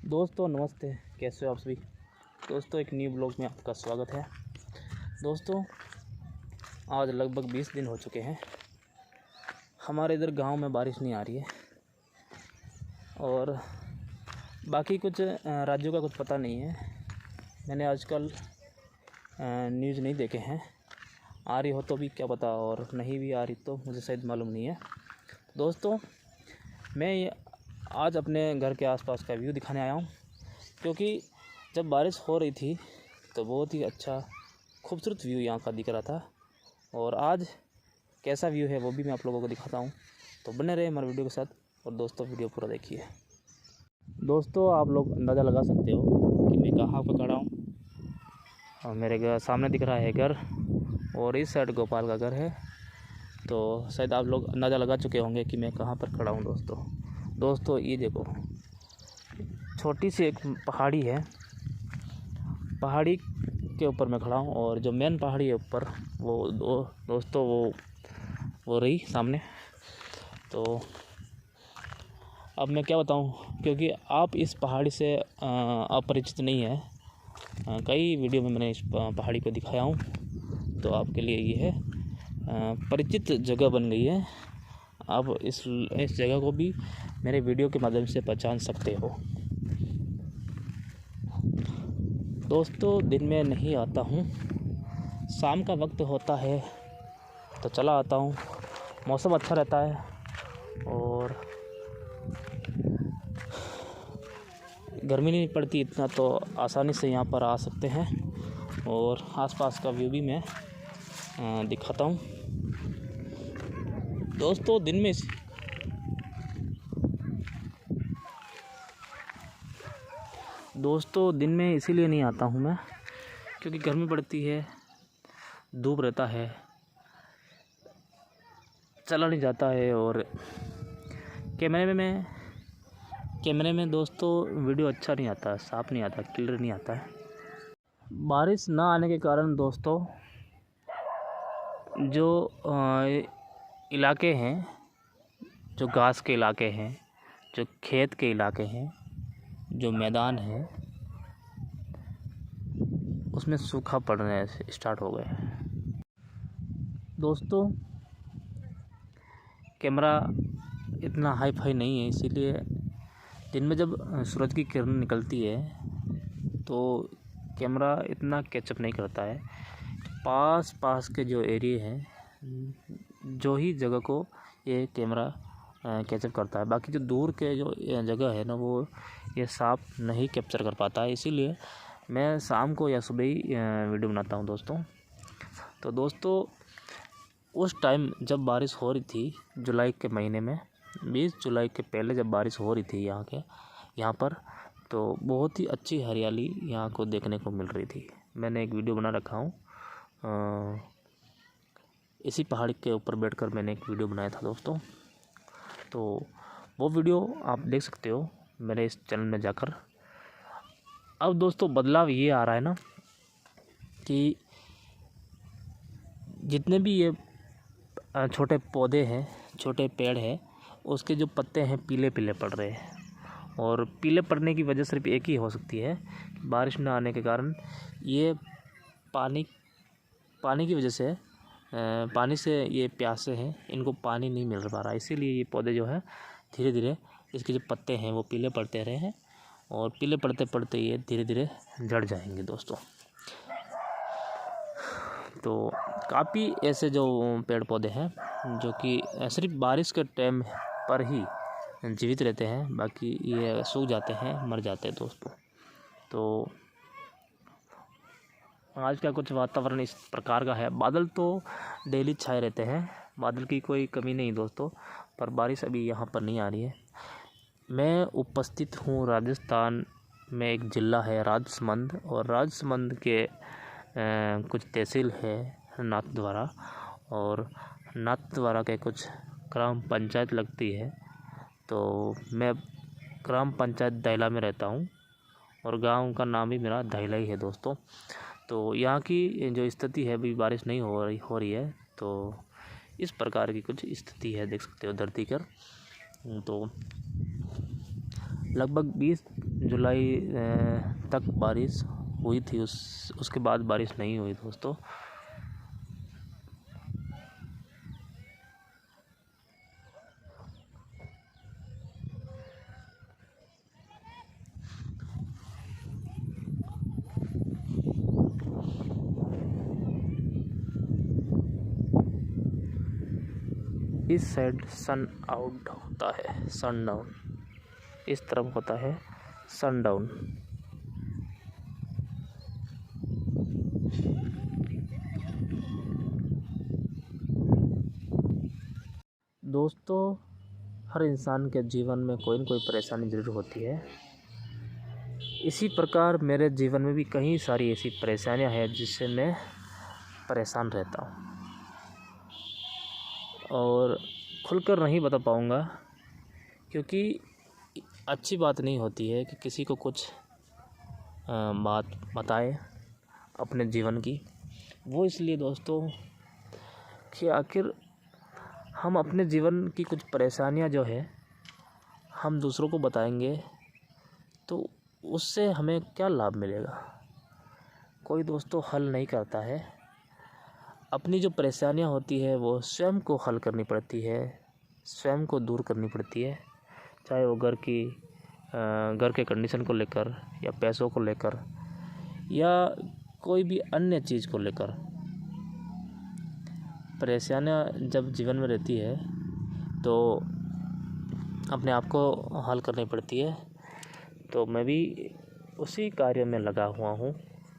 दोस्तों नमस्ते, कैसे हो आप सभी। दोस्तों एक न्यू ब्लॉग में आपका स्वागत है। दोस्तों आज लगभग 20 दिन हो चुके हैं हमारे इधर गांव में बारिश नहीं आ रही है और बाकी कुछ राज्यों का कुछ पता नहीं है। मैंने आजकल न्यूज़ नहीं देखे हैं, आ रही हो तो भी क्या पता और नहीं भी आ रही तो मुझे शायद मालूम नहीं है। दोस्तों मैं आज अपने घर के आसपास का व्यू दिखाने आया हूँ, क्योंकि जब बारिश हो रही थी तो बहुत ही अच्छा खूबसूरत व्यू यहाँ का दिख रहा था और आज कैसा व्यू है वो भी मैं आप लोगों को दिखाता हूँ। तो बने रहे हमारे वीडियो के साथ और दोस्तों वीडियो पूरा देखिए। दोस्तों आप लोग अंदाज़ा लगा सकते हो कि मैं कहाँ पर खड़ा हूँ और मेरे घर सामने दिख रहा है घर और इस साइड गोपाल का घर है। तो शायद आप लोग अंदाज़ा लगा चुके होंगे कि मैं कहाँ पर खड़ा हूँ। दोस्तों ये देखो, छोटी सी एक पहाड़ी है, पहाड़ी के ऊपर मैं खड़ा हूँ और जो मेन पहाड़ी है ऊपर वो दोस्तों वो रही सामने। तो अब मैं क्या बताऊँ, क्योंकि आप इस पहाड़ी से अपरिचित नहीं है। कई वीडियो में मैंने इस पहाड़ी को दिखाया हूँ, तो आपके लिए ये है परिचित जगह बन गई है। आप इस जगह को भी मेरे वीडियो के माध्यम से पहचान सकते हो। दोस्तों दिन में नहीं आता हूँ, शाम का वक्त होता है तो चला आता हूँ। मौसम अच्छा रहता है और गर्मी नहीं पड़ती इतना, तो आसानी से यहाँ पर आ सकते हैं और आसपास का व्यू भी मैं दिखाता हूँ। दोस्तों दिन में इसीलिए नहीं आता हूँ मैं, क्योंकि गर्मी पड़ती है, धूप रहता है, चला नहीं जाता है और कैमरे में दोस्तों वीडियो अच्छा नहीं आता, साफ नहीं आता, क्लियर नहीं आता है। बारिश ना आने के कारण दोस्तों जो इलाके हैं, जो घास के इलाके हैं, जो खेत के इलाके हैं, जो मैदान है, उसमें सूखा पड़ने स्टार्ट हो गए। दोस्तों कैमरा इतना हाई फाई नहीं है, इसीलिए दिन में जब सूरज की किरण निकलती है तो कैमरा इतना कैचअप नहीं करता है। पास के जो एरिया हैं, जो ही जगह को ये कैमरा कैचअप करता है, बाकी जो दूर के जो जगह है ना वो ये साफ नहीं कैप्चर कर पाता है। इसीलिए मैं शाम को या सुबह ही वीडियो बनाता हूँ दोस्तों। तो दोस्तों उस टाइम जब बारिश हो रही थी जुलाई के महीने में, 20 जुलाई के पहले जब बारिश हो रही थी यहाँ पर, तो बहुत ही अच्छी हरियाली यहाँ को देखने को मिल रही थी। मैंने एक वीडियो बना रखा हूँ, इसी पहाड़ी के ऊपर बैठकर मैंने एक वीडियो बनाया था दोस्तों। तो वो वीडियो आप देख सकते हो मेरे इस चैनल में जाकर। अब दोस्तों बदलाव ये आ रहा है ना कि जितने भी ये छोटे पौधे हैं, छोटे पेड़ हैं, उसके जो पत्ते हैं पीले पीले पड़ रहे हैं। और पीले पड़ने की वजह सिर्फ एक ही हो सकती है, बारिश न आने के कारण ये पानी की वजह से पानी से ये प्यासे हैं, इनको पानी नहीं मिल पा रहा, इसीलिए ये पौधे जो है धीरे धीरे इसके जो पत्ते हैं वो पीले पड़ते रहे हैं और पीले पड़ते पड़ते ये धीरे धीरे झड़ जाएंगे दोस्तों। तो काफ़ी ऐसे जो पेड़ पौधे हैं जो कि सिर्फ बारिश के टाइम पर ही जीवित रहते हैं, बाकी ये सूख जाते हैं, मर जाते हैं दोस्तों। तो आज का कुछ वातावरण इस प्रकार का है। बादल तो डेली छाए रहते हैं, बादल की कोई कमी नहीं दोस्तों, पर बारिश अभी यहाँ पर नहीं आ रही है। मैं उपस्थित हूँ राजस्थान में, एक ज़िला है राजसमंद, और राजसमंद के कुछ तहसील है नाथद्वारा, और नाथद्वारा के कुछ ग्राम पंचायत लगती है। तो मैं ग्राम पंचायत दाइला में रहता हूँ और गांव का नाम भी मेरा दाइला ही है दोस्तों। तो यहाँ की जो स्थिति है, अभी बारिश नहीं हो रही है, तो इस प्रकार की कुछ स्थिति है, देख सकते हो धरती पर। तो लगभग 20 जुलाई तक बारिश हुई थी। उसके बाद बारिश नहीं हुई दोस्तों। इस साइड सन आउट होता है, सन डाउन। इस तरफ होता है सन डाउन। दोस्तों, हर इंसान के जीवन में कोई न कोई परेशानी ज़रूर होती है। इसी प्रकार मेरे जीवन में भी कई सारी ऐसी परेशानियां हैं जिससे मैं परेशान रहता हूं, और खुलकर नहीं बता पाऊंगा, क्योंकि अच्छी बात नहीं होती है कि किसी को कुछ बात बताए अपने जीवन की। वो इसलिए दोस्तों कि आखिर हम अपने जीवन की कुछ परेशानियां जो है हम दूसरों को बताएंगे तो उससे हमें क्या लाभ मिलेगा। कोई दोस्तों हल नहीं करता है। अपनी जो परेशानियां होती है वो स्वयं को हल करनी पड़ती है, स्वयं को दूर करनी पड़ती है। चाहे वो घर के कंडीशन को लेकर, या पैसों को लेकर, या कोई भी अन्य चीज़ को लेकर। परेशानियां जब जीवन में रहती है तो अपने आप को हल करनी पड़ती है। तो मैं भी उसी कार्य में लगा हुआ हूँ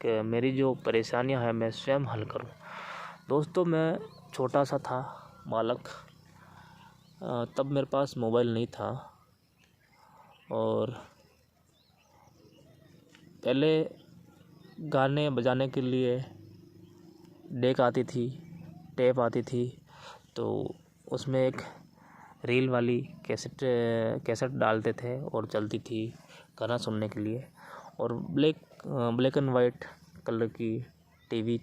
कि मेरी जो परेशानियां हैं मैं स्वयं हल करूँ। दोस्तों, मैं छोटा सा था बालक, तब मेरे पास मोबाइल नहीं था, और पहले गाने बजाने के लिए डेक आती थी, टेप आती थी, तो उसमें एक रील वाली कैसेट डालते थे और चलती थी गाना सुनने के लिए। और ब्लैक एंड वाइट कलर की टीवी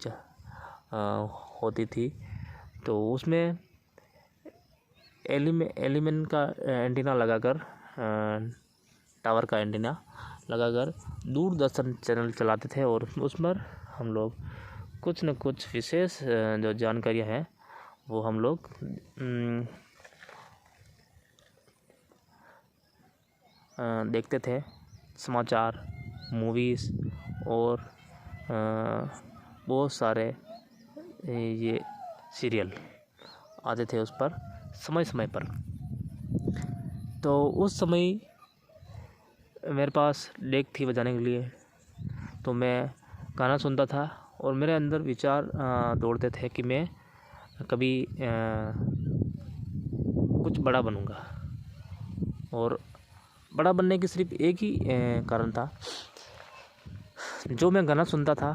होती थी, तो उसमें एलिमेंट का एंटीना लगाकर, टावर का एंटीना लगाकर दूरदर्शन चैनल चलाते थे, और उस पर हम लोग कुछ न कुछ विशेष जो जानकारियां हैं वो हम लोग देखते थे। समाचार, मूवीज़ और बहुत सारे ये सीरियल आते थे उस पर समय समय पर। तो उस समय मेरे पास डेक थी बजाने के लिए, तो मैं गाना सुनता था और मेरे अंदर विचार दौड़ते थे कि मैं कभी कुछ बड़ा बनूंगा। और बड़ा बनने की सिर्फ एक ही कारण था। जो मैं गाना सुनता था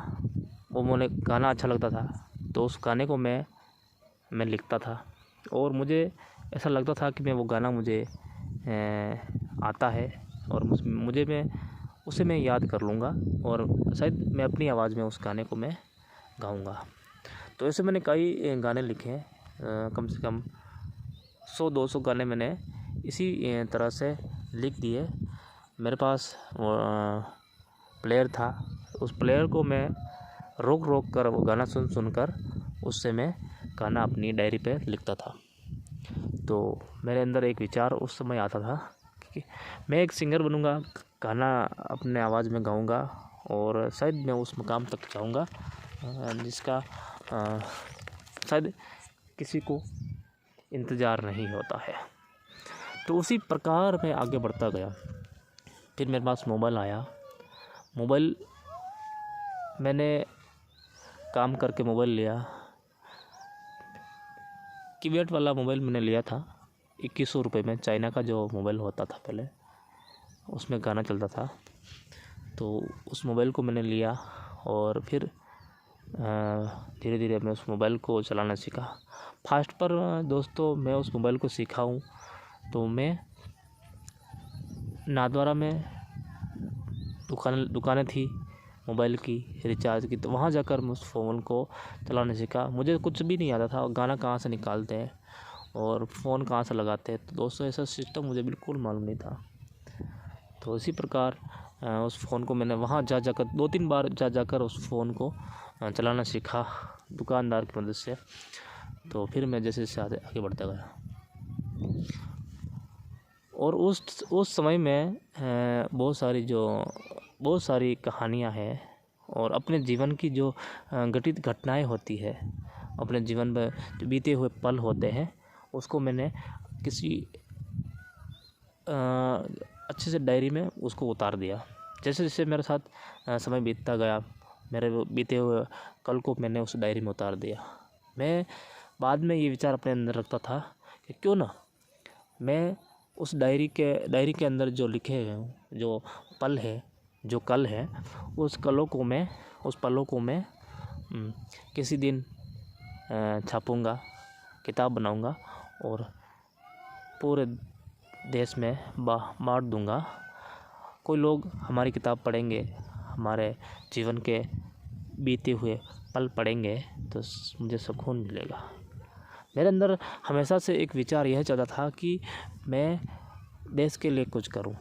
वो मुझे गाना अच्छा लगता था, तो उस गाने को मैं लिखता था, और मुझे ऐसा लगता था कि वो गाना मुझे आता है, और मैं याद कर लूँगा, और शायद मैं अपनी आवाज़ में उस गाने को मैं गाऊँगा। तो ऐसे मैंने कई गाने लिखे हैं, कम से कम 100-200 गाने मैंने इसी तरह से लिख दिए। मेरे पास प्लेयर था, उस प्लेयर को मैं रोक कर वो गाना सुनकर उससे मैं गाना अपनी डायरी पे लिखता था। तो मेरे अंदर एक विचार उस समय आता था कि मैं एक सिंगर बनूंगा, गाना अपने आवाज़ में गाऊंगा, और शायद मैं उस मुकाम तक जाऊंगा जिसका शायद किसी को इंतज़ार नहीं होता है। तो उसी प्रकार मैं आगे बढ़ता गया। फिर मेरे पास मोबाइल आया। मैंने काम करके मोबाइल लिया। कीपैड वाला मोबाइल मैंने लिया था 2100 रुपये में। चाइना का जो मोबाइल होता था पहले, उसमें गाना चलता था। तो उस मोबाइल को मैंने लिया, और फिर धीरे धीरे मैं उस मोबाइल को चलाना सीखा। फास्ट पर दोस्तों मैं उस मोबाइल को सीखा हूँ, तो मैं नाथद्वारा में दुकानें थी मोबाइल की, रिचार्ज की, तो वहाँ जाकर मैं उस फ़ोन को चलाने सीखा। मुझे कुछ भी नहीं आता था, गाना कहाँ से निकालते हैं और फ़ोन कहाँ से लगाते हैं। तो दोस्तों ऐसा सिस्टम मुझे बिल्कुल मालूम नहीं था। तो इसी प्रकार उस फ़ोन को मैंने वहाँ जा जाकर 2-3 बार जा जाकर उस फ़ोन को चलाना सीखा दुकानदार की मदद से। तो फिर मैं जैसे जैसे आगे बढ़ता गया, और उस समय में बहुत सारी कहानियाँ हैं और अपने जीवन की जो घटित घटनाएं होती है, अपने जीवन में जो बीते हुए पल होते हैं, उसको मैंने किसी अच्छे से डायरी में उसको उतार दिया। जैसे जैसे मेरे साथ समय बीतता गया, मेरे बीते हुए कल को मैंने उस डायरी में उतार दिया। मैं बाद में ये विचार अपने अंदर रखता था कि क्यों ना मैं उस डायरी के अंदर जो लिखे हैं जो पल है, जो कल है, उस पलों को मैं किसी दिन छापूँगा, किताब बनाऊँगा और पूरे देश में बांट दूँगा। कोई लोग हमारी किताब पढ़ेंगे, हमारे जीवन के बीते हुए पल पढ़ेंगे तो मुझे सुकून मिलेगा। मेरे अंदर हमेशा से एक विचार यह चलता था कि मैं देश के लिए कुछ करूं,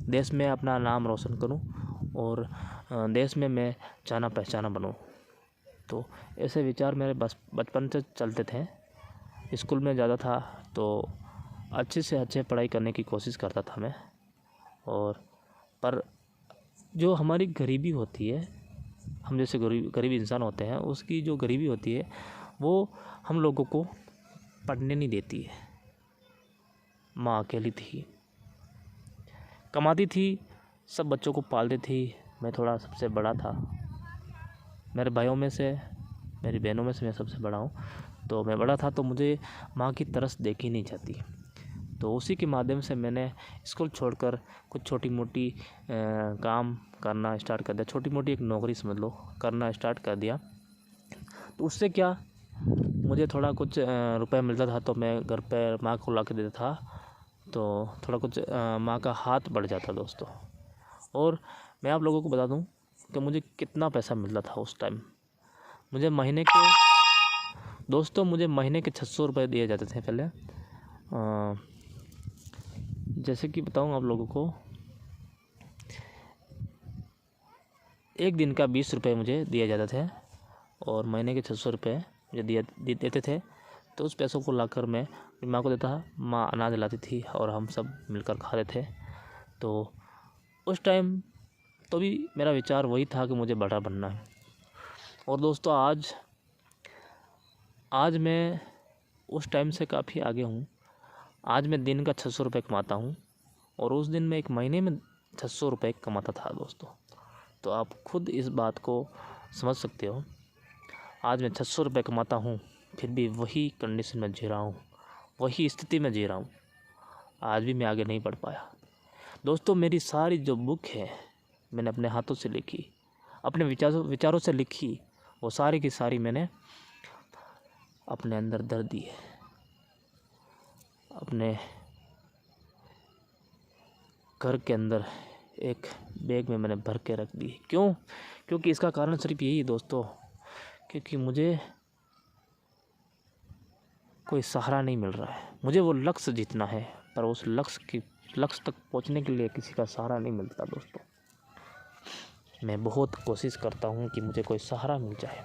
देश में अपना नाम रोशन करूं और देश में मैं जाना पहचाना बनूं। तो ऐसे विचार मेरे बचपन से चलते थे। स्कूल में जाता था तो अच्छे से अच्छे पढ़ाई करने की कोशिश करता था मैं, और पर जो हमारी गरीबी होती है, हम जैसे गरीब इंसान होते हैं, उसकी जो गरीबी होती है वो हम लोगों को पढ़ने नहीं देती है। माँ अकेली थी, कमाती थी, सब बच्चों को पालती थी। मैं थोड़ा सबसे बड़ा था, मेरे भाइयों में से, मेरी बहनों में से मैं सबसे बड़ा हूँ। तो मैं बड़ा था तो मुझे माँ की तरस देखी नहीं जाती। तो उसी के माध्यम से मैंने स्कूल छोड़कर कुछ छोटी मोटी काम करना स्टार्ट कर दिया। छोटी मोटी एक नौकरी समझ लो, करना स्टार्ट कर दिया। तो उससे क्या, मुझे थोड़ा कुछ रुपए मिलता था तो मैं घर पे माँ को ला के देता था, तो थोड़ा कुछ माँ का हाथ बढ़ जाता दोस्तों। और मैं आप लोगों को बता दूं कि मुझे कितना पैसा मिलता था उस टाइम। मुझे महीने के 600 रुपये दिए जाते थे पहले। जैसे कि बताऊं आप लोगों को, एक दिन का 20 रुपये मुझे दिए जाते थे और महीने के 600 रुपये मुझे देते थे। तो उस पैसों को लाकर मैं अपनी माँ को देता, माँ अनाज लाती थी और हम सब मिलकर खाते थे। तो उस टाइम तो भी मेरा विचार वही था कि मुझे बड़ा बनना है। और दोस्तों आज मैं उस टाइम से काफ़ी आगे हूँ। आज मैं दिन का 600 रुपये कमाता हूँ और उस दिन मैं एक महीने में 600 रुपये कमाता था दोस्तों। तो आप खुद इस बात को समझ सकते हो। आज मैं 600 रुपये कमाता हूँ, फिर भी वही कंडीशन में जी रहा हूँ, वही स्थिति में जी रहा हूँ। आज भी मैं आगे नहीं बढ़ पाया दोस्तों। मेरी सारी जो बुक है मैंने अपने हाथों से लिखी, अपने विचारों से लिखी, वो सारी की सारी मैंने अपने अंदर धर दी है, अपने घर के अंदर एक बैग में मैंने भर के रख दी। क्यों? क्योंकि इसका कारण सिर्फ यही है दोस्तों, क्योंकि मुझे कोई सहारा नहीं मिल रहा है। मुझे वो लक्ष्य जीतना है, पर उस लक्ष्य तक पहुंचने के लिए किसी का सहारा नहीं मिलता दोस्तों। मैं बहुत कोशिश करता हूं कि मुझे कोई सहारा मिल जाए।